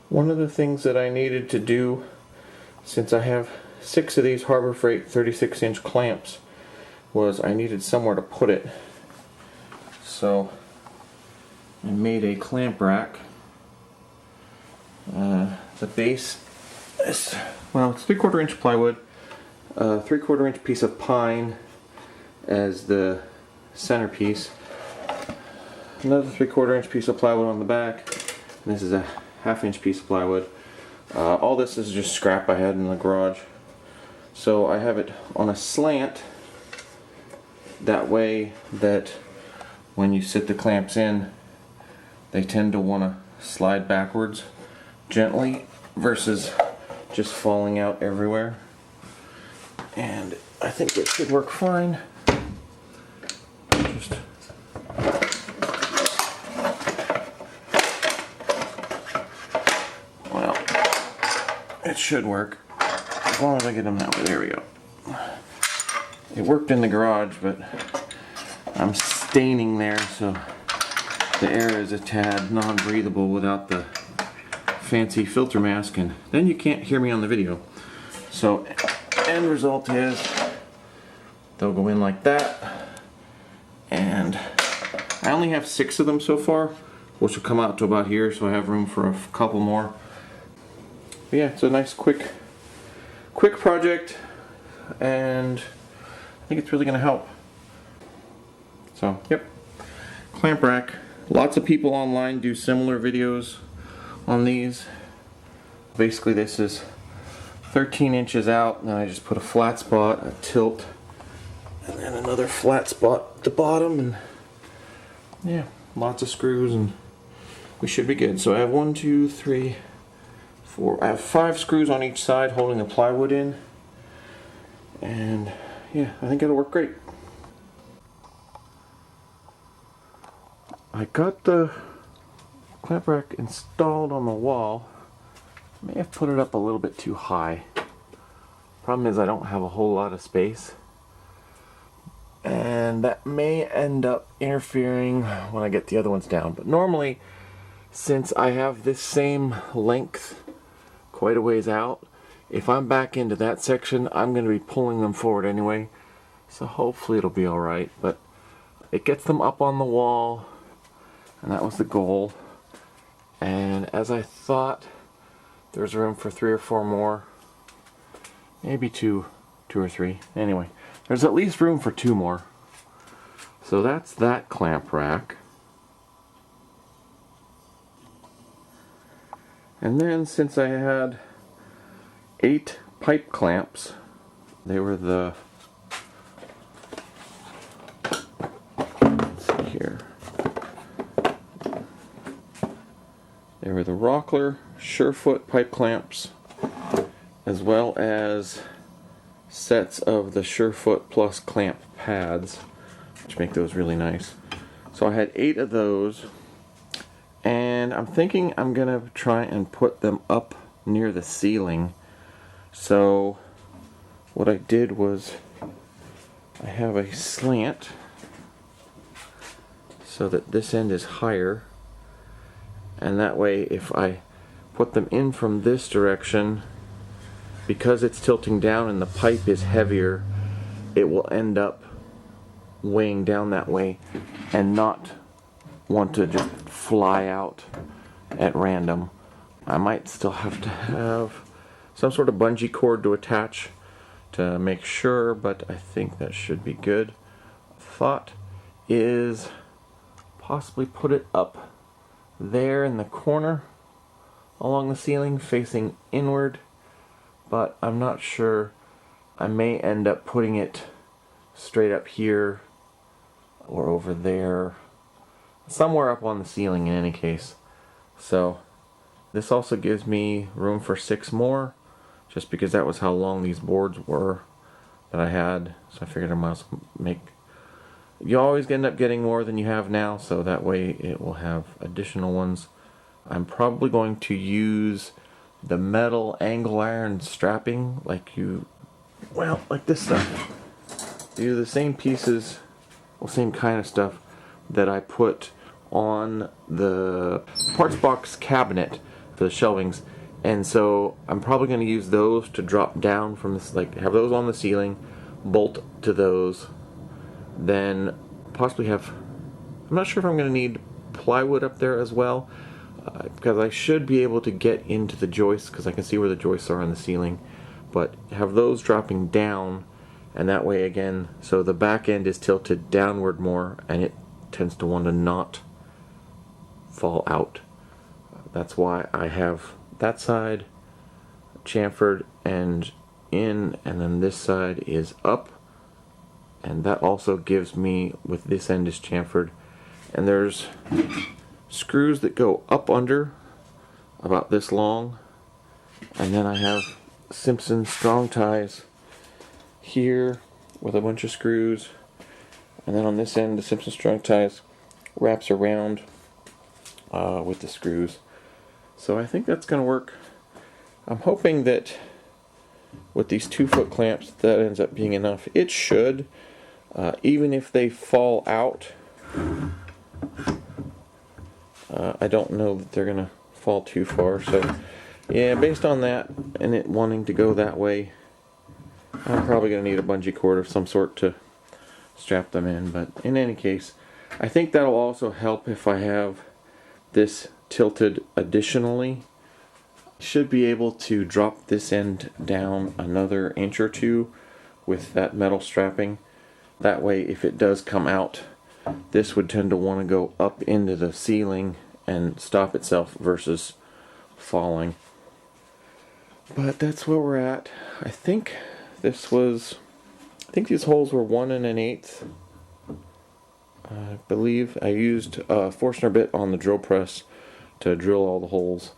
One of the things that I needed to do, since I have 6 of these Harbor Freight 36-inch clamps, was I needed somewhere to put it. So I made a clamp rack. The base is, well, it's 3/4 inch plywood, 3/4 inch piece of pine as the centerpiece, another 3/4 inch piece of plywood on the back, and this is a 1/2 inch piece of plywood. All this is just scrap I had in the garage. So I have it on a slant, that way that when you sit the clamps in, they tend to want to slide backwards gently versus just falling out everywhere. And I think it should work fine. Just well, it should work as long as I get them that way. There we go. It worked in the garage, but I'm staining there, so the air is a tad non-breathable without the fancy filter mask, and then you can't hear me on the video. So end result is they'll go in like that, and I only have 6 of them so far, which will come out to about here, so I have room for a couple more. But yeah, it's a nice quick project, and I think it's really going to help. So yep, clamp rack. Lots of people online do similar videos on these. Basically this is 13 inches out, and then I just put a flat spot, a tilt, and then another flat spot at the bottom, and yeah, lots of screws, and we should be good. So I have 1, 2, 3, 4, I have 5 screws on each side holding the plywood in, and yeah, I think it'll work great. I got the clamp rack installed on the wall. May have put it up a little bit too high. Problem is I don't have a whole lot of space, and that may end up interfering when I get the other ones down. But normally, since I have this same length quite a ways out, if I'm back into that section, I'm going to be pulling them forward anyway, so hopefully it'll be alright. But it gets them up on the wall, and that was the goal. And as I thought, there's room for 3 or 4 more, maybe 2 or 3. Anyway, there's at least room for 2 more. So that's that clamp rack. And then, since I had 8 pipe clamps, they were the, let's see here, they were the Rockler Surefoot pipe clamps, as well as sets of the Surefoot Plus clamp pads, which make those really nice. So I had 8 of those, and I'm thinking I'm gonna try and put them up near the ceiling. So what I did was I have a slant so that this end is higher, and that way if I put them in from this direction, because it's tilting down and the pipe is heavier, it will end up weighing down that way and not want to just fly out at random. I might still have to have some sort of bungee cord to attach to make sure, but I think that should be good. Thought is possibly put it up there in the corner along the ceiling facing inward, but I'm not sure. I may end up putting it straight up here or over there, somewhere up on the ceiling in any case. So this also gives me room for 6 more, just because that was how long these boards were that I had. So I figured I might as well make, you always end up getting more than you have now, so that way it will have additional ones. I'm probably going to use the metal angle iron strapping, like this stuff. These are the same pieces, well, same kind of stuff that I put on the parts box cabinet for the shelvings. And so I'm probably going to use those to drop down from this, like have those on the ceiling, bolt to those, then possibly have, I'm not sure if I'm going to need plywood up there as well, because I should be able to get into the joists, because I can see where the joists are on the ceiling, but have those dropping down, and that way again, so the back end is tilted downward more, and it tends to want to not fall out. That's why I have that side chamfered and in, and then this side is up, and that also gives me, with this end is chamfered, and there's screws that go up under about this long, and then I have Simpson strong ties here with a bunch of screws, and then on this end the Simpson strong ties wraps around with the screws. So I think that's going to work. I'm hoping that with these 2-foot clamps that ends up being enough. It should, even if they fall out, I don't know that they're going to fall too far. So yeah, based on that and it wanting to go that way, I'm probably going to need a bungee cord of some sort to strap them in. But in any case, I think that'll also help if I have this tilted additionally. Should be able to drop this end down another inch or two with that metal strapping. That way, if it does come out, this would tend to want to go up into the ceiling and stop itself versus falling. But that's where we're at. I think these holes were 1 1/8. I believe I used a Forstner bit on the drill press to drill all the holes.